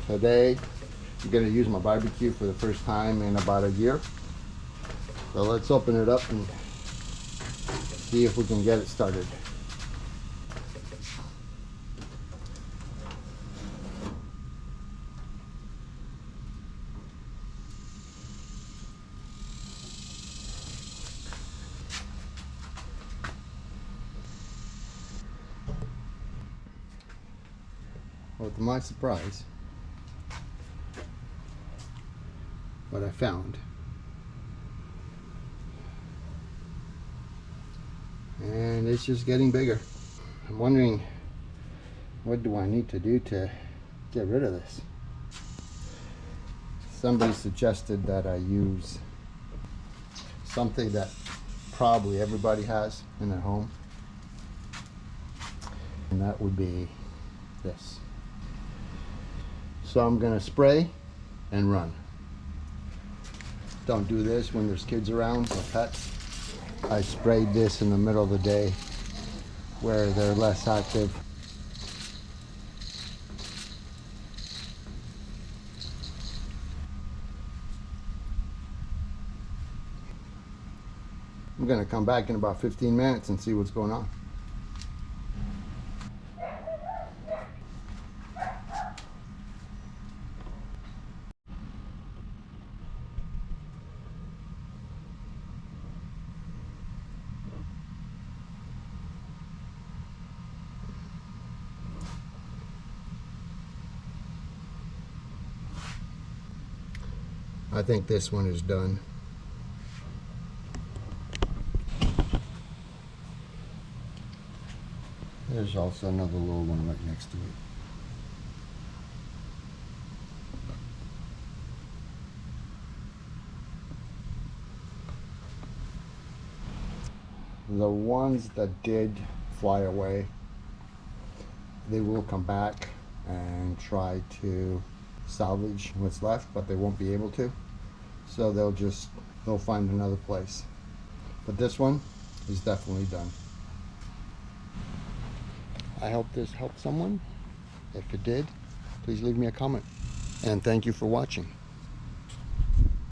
Today I'm going to use my barbecue for the first time in about a year. So let's open it up and see if we can get it started. Well, to my surprise, what I found, and it's just getting bigger. I'm wondering, what do I need to do to get rid of this? Somebody suggested that I use something that probably everybody has in their home, and that would be this. So I'm gonna spray and run. Don't do this when there's kids around or pets. I sprayed this in the middle of the day where they're less active. I'm gonna come back in about 15 minutes and see what's going on. I think this one is done. There's also another little one right next to it. The ones that did fly away, they will come back and try to salvage what's left, but they won't be able to. So they'll find another place. But this one is definitely done. I hope this helped someone. If it did, please leave me a comment. And thank you for watching.